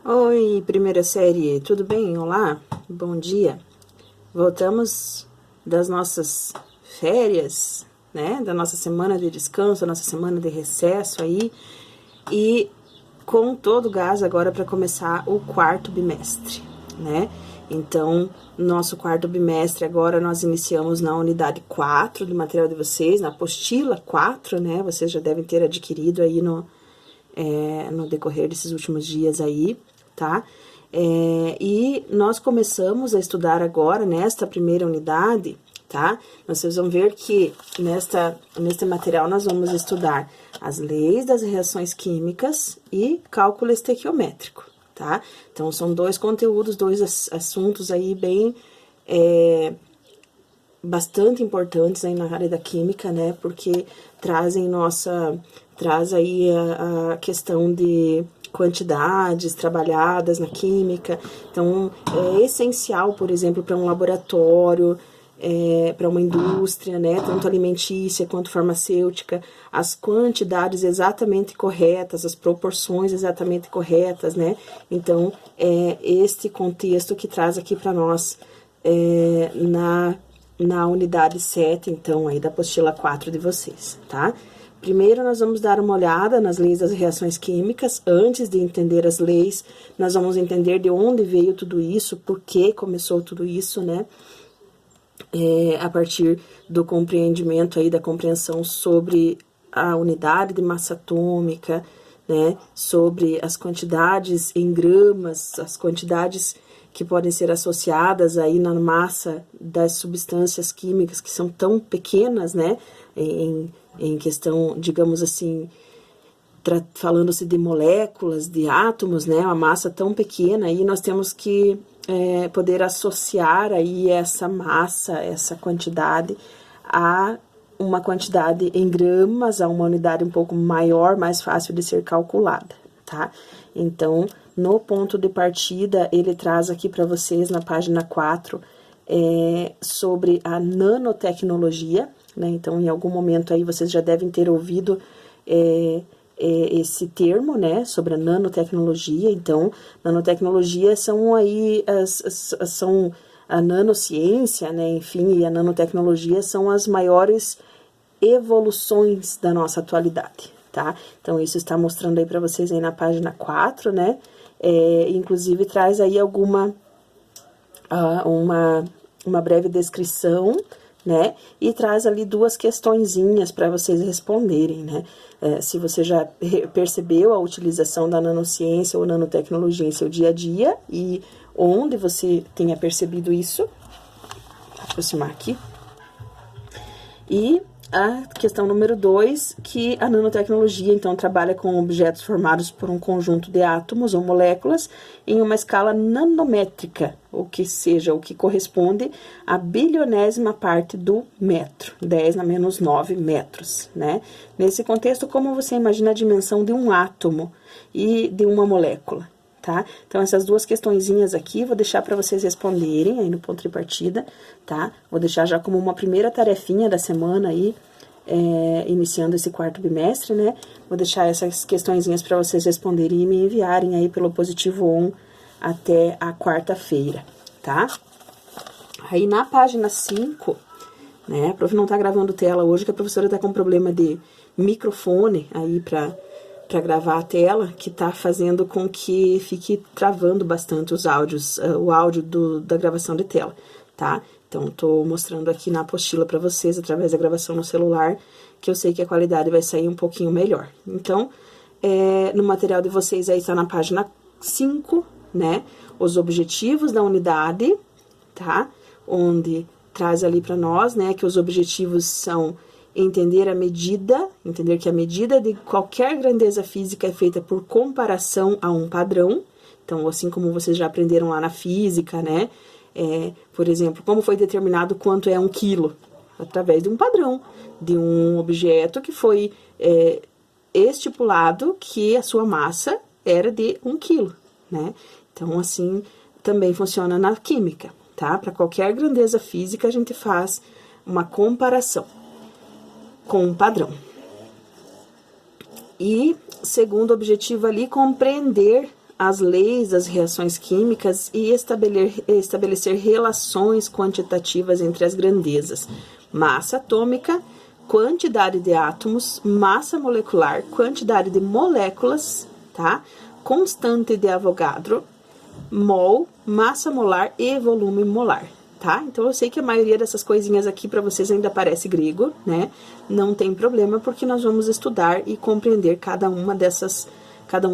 Oi, primeira série, tudo bem? Olá, bom dia. Voltamos das nossas férias, né? Da nossa semana de descanso, da nossa semana de recesso aí. E com todo o gás agora para começar o quarto bimestre, né? Então, nosso quarto bimestre agora nós iniciamos na unidade 4 do material de vocês, na apostila 4, né? Vocês já devem ter adquirido aí no decorrer desses últimos dias aí, tá? E nós começamos a estudar agora, nesta primeira unidade, tá? Vocês vão ver que neste material nós vamos estudar as leis das reações químicas e cálculo estequiométrico, tá? Então, são dois conteúdos, dois assuntos aí bem... bastante importantes aí na área da química, né? Porque traz aí a questão de quantidades trabalhadas na química. Então, é essencial, por exemplo, para um laboratório, para uma indústria, né? Tanto alimentícia quanto farmacêutica, as quantidades exatamente corretas, as proporções exatamente corretas, né? Então, é este contexto que traz aqui para nós na unidade 7, então, aí da apostila 4 de vocês, tá? Primeiro, nós vamos dar uma olhada nas leis das reações químicas. Antes de entender as leis, nós vamos entender de onde veio tudo isso, por que começou tudo isso, né? A partir do compreendimento aí, da compreensão sobre a unidade de massa atômica, né? Sobre as quantidades em gramas, as quantidades que podem ser associadas aí na massa das substâncias químicas que são tão pequenas, né? Em questão, digamos assim, falando-se de moléculas, de átomos, né? Uma massa tão pequena, aí nós temos que poder associar aí essa massa, essa quantidade a uma quantidade em gramas, a uma unidade um pouco maior, mais fácil de ser calculada, tá? Então, no ponto de partida, ele traz aqui para vocês, na página 4, sobre a nanotecnologia, né? Então, em algum momento aí, vocês já devem ter ouvido esse termo, né? Sobre a nanotecnologia. Então, nanotecnologia são aí, são a nanociência, né? Enfim, e a nanotecnologia são as maiores evoluções da nossa atualidade, tá? Então, isso está mostrando aí para vocês aí na página 4, né? Inclusive, traz aí uma breve descrição, né? E traz ali duas questõezinhas para vocês responderem, né? Se você já percebeu a utilização da nanociência ou nanotecnologia em seu dia a dia e onde você tenha percebido isso. Vou aproximar aqui. E a questão número 2, que a nanotecnologia, então, trabalha com objetos formados por um conjunto de átomos ou moléculas em uma escala nanométrica, ou que seja, o que corresponde à bilionésima parte do metro, 10 na menos 9 metros, né? Nesse contexto, como você imagina a dimensão de um átomo e de uma molécula? Tá? Então, essas duas questõezinhas aqui, vou deixar para vocês responderem aí no ponto de partida, tá? Vou deixar já como uma primeira tarefinha da semana aí, iniciando esse quarto bimestre, né? Vou deixar essas questõezinhas para vocês responderem e me enviarem aí pelo positivo on até a quarta-feira, tá? Aí, na página 5, né? A prof não tá gravando tela hoje, que a professora tá com problema de microfone aí para gravar a tela, que tá fazendo com que fique travando bastante os áudios, o áudio da gravação de tela, tá? Então, tô mostrando aqui na apostila para vocês, através da gravação no celular, que eu sei que a qualidade vai sair um pouquinho melhor. Então, no material de vocês aí tá na página 5, né? Os objetivos da unidade, tá? Onde traz ali para nós, né, que os objetivos são entender que a medida de qualquer grandeza física é feita por comparação a um padrão. Então, assim como vocês já aprenderam lá na física, né? Por exemplo, como foi determinado quanto é 1 quilo? Através de um padrão, de um objeto que foi estipulado que a sua massa era de 1 quilo, né? Então, assim, também funciona na química, tá? Para qualquer grandeza física, a gente faz uma comparação com um padrão. E, segundo objetivo ali, compreender as leis das reações químicas e estabelecer relações quantitativas entre as grandezas: massa atômica, quantidade de átomos, massa molecular, quantidade de moléculas, tá? Constante de Avogadro, mol, massa molar e volume molar, tá? Então, eu sei que a maioria dessas coisinhas aqui para vocês ainda parece grego, né? Não tem problema, porque nós vamos estudar e compreender cada um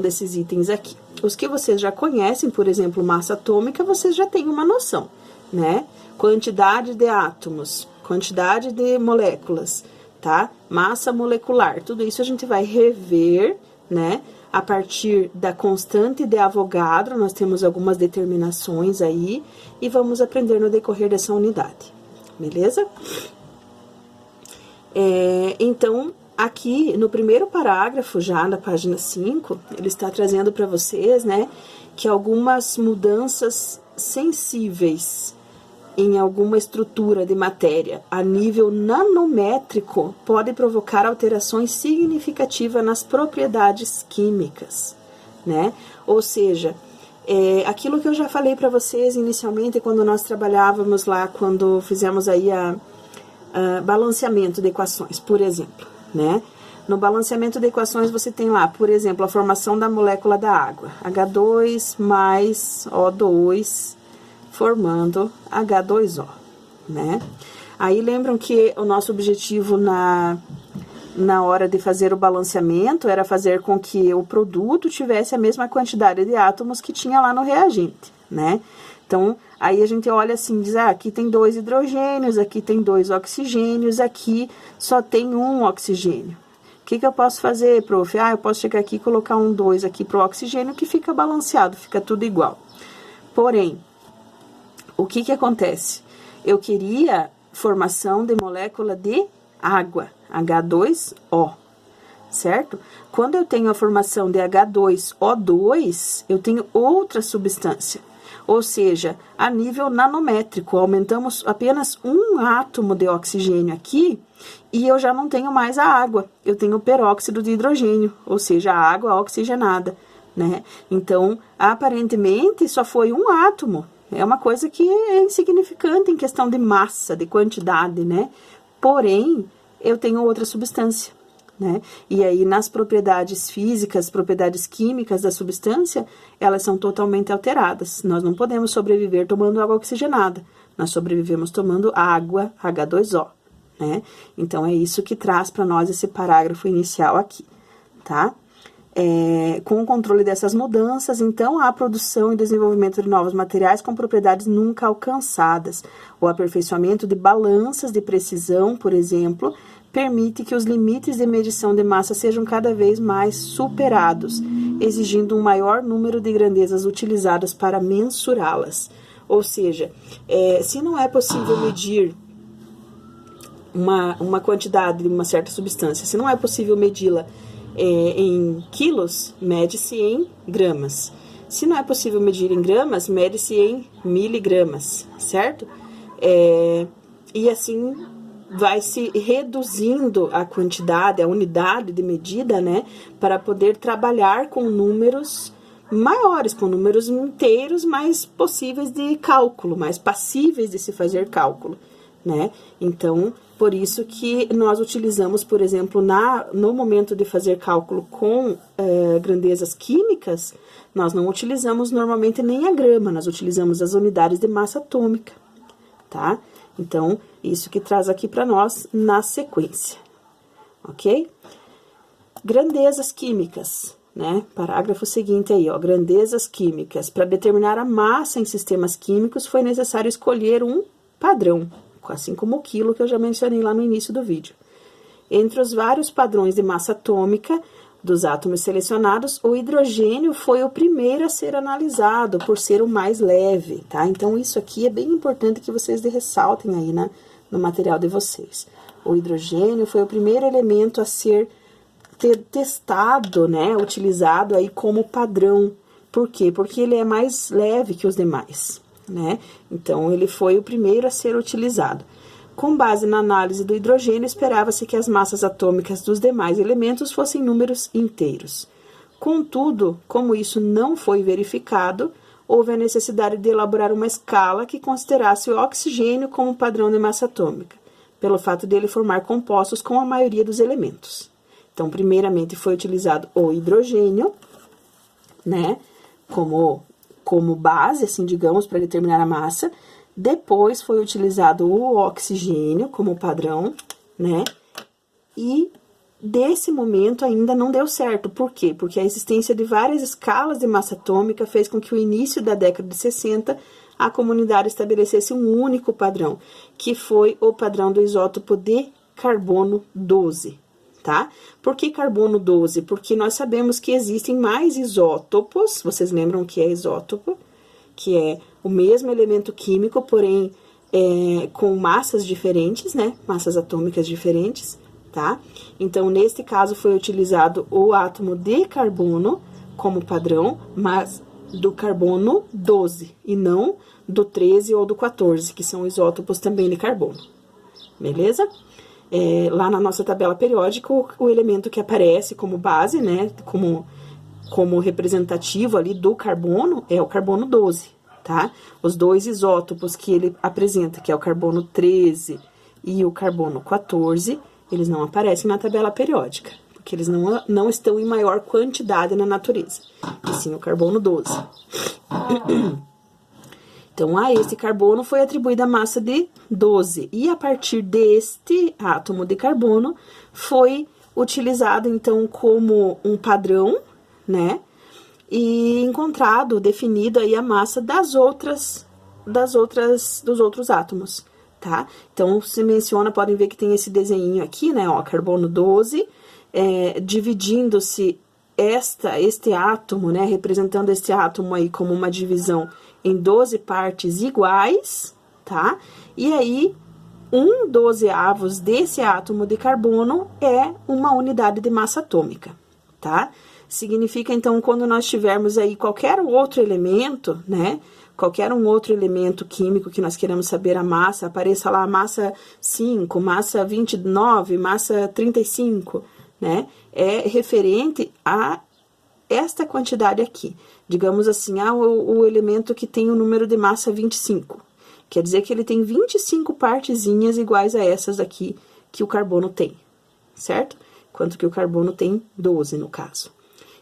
desses itens aqui. Os que vocês já conhecem, por exemplo, massa atômica, vocês já têm uma noção, né? Quantidade de átomos, quantidade de moléculas, tá? Massa molecular, tudo isso a gente vai rever, né? A partir da constante de Avogadro, nós temos algumas determinações aí e vamos aprender no decorrer dessa unidade, beleza? Então, aqui no primeiro parágrafo, já na página 5, ele está trazendo para vocês, né, que algumas mudanças sensíveis em alguma estrutura de matéria a nível nanométrico pode provocar alterações significativas nas propriedades químicas, né? Ou seja, aquilo que eu já falei para vocês inicialmente quando nós trabalhávamos lá, quando fizemos aí a balanceamento de equações, por exemplo, né? No balanceamento de equações você tem lá, por exemplo, a formação da molécula da água, H2 mais O2, formando H2O, né? Aí lembram que o nosso objetivo na hora de fazer o balanceamento era fazer com que o produto tivesse a mesma quantidade de átomos que tinha lá no reagente, né? Então, aí a gente olha assim, diz, aqui tem 2 hidrogênios, aqui tem 2 oxigênios, aqui só tem 1 oxigênio. O que eu posso fazer, prof? Eu posso chegar aqui e colocar um 2 aqui pro oxigênio que fica balanceado, fica tudo igual. Porém, o que acontece? Eu queria formação de molécula de água, H2O, certo? Quando eu tenho a formação de H2O2, eu tenho outra substância. Ou seja, a nível nanométrico, aumentamos apenas um átomo de oxigênio aqui e eu já não tenho mais a água, eu tenho peróxido de hidrogênio, ou seja, a água oxigenada, né? Então, aparentemente, só foi um átomo. É uma coisa que é insignificante em questão de massa, de quantidade, né? Porém, eu tenho outra substância, né? E aí, nas propriedades físicas, propriedades químicas da substância, elas são totalmente alteradas. Nós não podemos sobreviver tomando água oxigenada. Nós sobrevivemos tomando água, H2O, né? Então, é isso que traz para nós esse parágrafo inicial aqui, tá? Com o controle dessas mudanças, então, há a produção e desenvolvimento de novos materiais com propriedades nunca alcançadas. O aperfeiçoamento de balanças de precisão, por exemplo, permite que os limites de medição de massa sejam cada vez mais superados, exigindo um maior número de grandezas utilizadas para mensurá-las. Ou seja, se não é possível medir uma quantidade de uma certa substância, se não é possível medi-la em quilos, mede-se em gramas. Se não é possível medir em gramas, mede-se em miligramas, certo? E assim vai se reduzindo a quantidade, a unidade de medida, né? Para poder trabalhar com números maiores, com números inteiros mais possíveis de cálculo, mais passíveis de se fazer cálculo, né? Então, por isso que nós utilizamos, por exemplo, no momento de fazer cálculo com grandezas químicas, nós não utilizamos normalmente nem a grama, nós utilizamos as unidades de massa atômica, tá? Então, isso que traz aqui para nós na sequência, ok? Grandezas químicas, né? Parágrafo seguinte aí, ó, grandezas químicas. Para determinar a massa em sistemas químicos, foi necessário escolher um padrão, assim como o quilo que eu já mencionei lá no início do vídeo. Entre os vários padrões de massa atômica dos átomos selecionados, o hidrogênio foi o primeiro a ser analisado por ser o mais leve, tá? Então, isso aqui é bem importante que vocês ressaltem aí no material de vocês. O hidrogênio foi o primeiro elemento a ser testado, né? Utilizado aí como padrão. Por quê? Porque ele é mais leve que os demais, né? Então, ele foi o primeiro a ser utilizado. Com base na análise do hidrogênio, esperava-se que as massas atômicas dos demais elementos fossem números inteiros. Contudo, como isso não foi verificado, houve a necessidade de elaborar uma escala que considerasse o oxigênio como padrão de massa atômica, pelo fato dele formar compostos com a maioria dos elementos. Então, primeiramente foi utilizado o hidrogênio, né, como base, assim, digamos, para determinar a massa. Depois foi utilizado o oxigênio como padrão, né, e desse momento ainda não deu certo. Por quê? Porque a existência de várias escalas de massa atômica fez com que o início da década de 60 a comunidade estabelecesse um único padrão, que foi o padrão do isótopo de carbono 12, tá? Por que carbono 12? Porque nós sabemos que existem mais isótopos, vocês lembram o que é isótopo? Que é o mesmo elemento químico, porém com massas diferentes, né? Massas atômicas diferentes. Tá? Então, neste caso, foi utilizado o átomo de carbono como padrão, mas do carbono 12, e não do 13 ou do 14, que são isótopos também de carbono. Beleza? Lá na nossa tabela periódica, o elemento que aparece como base, né, como representativo ali do carbono, é o carbono 12, tá? Os dois isótopos que ele apresenta, que é o carbono 13 e o carbono 14, eles não aparecem na tabela periódica, porque eles não estão em maior quantidade na natureza, e sim o carbono 12. Então, a esse carbono foi atribuída a massa de 12, e a partir deste átomo de carbono foi utilizado, então, como um padrão, né, e encontrado, definido aí a massa dos outros átomos. Tá? Então, se menciona, podem ver que tem esse desenho aqui, né, ó, carbono 12, dividindo-se este átomo, né, representando este átomo aí como uma divisão em 12 partes iguais, tá? E aí, 1/12 desse átomo de carbono é uma unidade de massa atômica, tá? Significa, então, quando nós tivermos aí qualquer outro elemento, né, qualquer um outro elemento químico que nós queremos saber a massa, apareça lá massa 5, massa 29, massa 35, né? É referente a esta quantidade aqui. Digamos assim, o elemento que tem o número de massa 25. Quer dizer que ele tem 25 partezinhas iguais a essas aqui que o carbono tem, certo? Quanto que o carbono tem 12, no caso.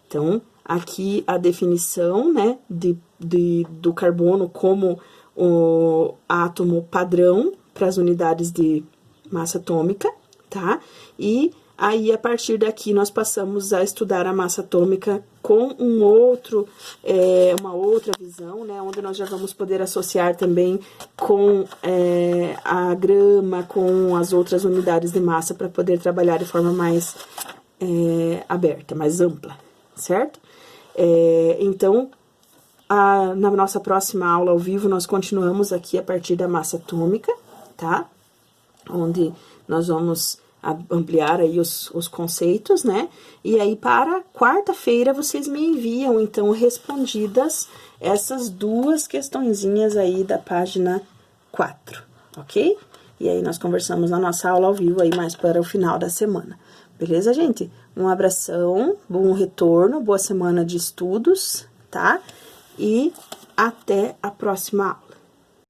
Então, aqui a definição, né, do carbono como o átomo padrão para as unidades de massa atômica, tá? E aí, a partir daqui, nós passamos a estudar a massa atômica com uma outra visão, né? Onde nós já vamos poder associar também com a grama, com as outras unidades de massa, para poder trabalhar de forma mais aberta, mais ampla, certo? Então, na nossa próxima aula ao vivo, nós continuamos aqui a partir da massa atômica, tá? Onde nós vamos ampliar aí os conceitos, né? E aí, para quarta-feira, vocês me enviam, então, respondidas essas duas questõezinhas aí da página 4, ok? E aí, nós conversamos na nossa aula ao vivo aí mais para o final da semana. Beleza, gente? Um abração, bom retorno, boa semana de estudos, tá? E até a próxima aula.